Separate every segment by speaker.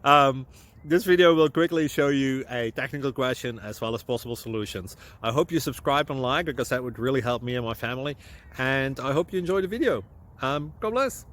Speaker 1: um, this video will quickly show you a technical question as well as possible solutions. I hope you subscribe and like, because that would really help me and my family. And I hope you enjoy the video. God bless.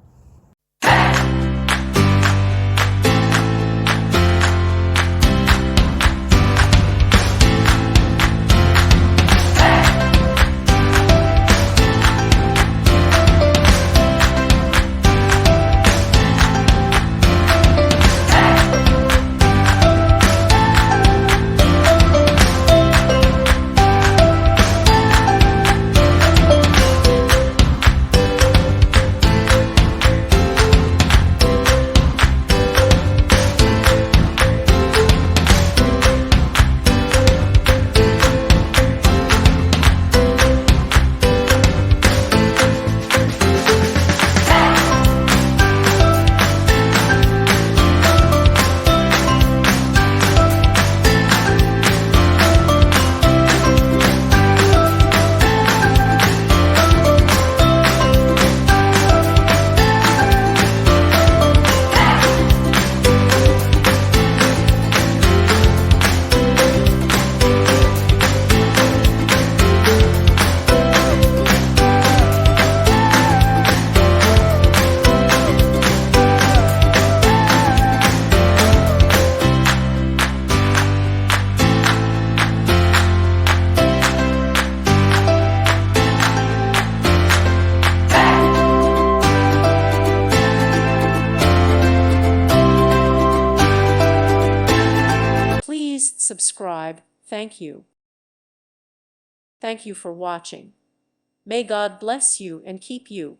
Speaker 2: Please subscribe. Thank you. Thank you for watching. May God bless you and keep you.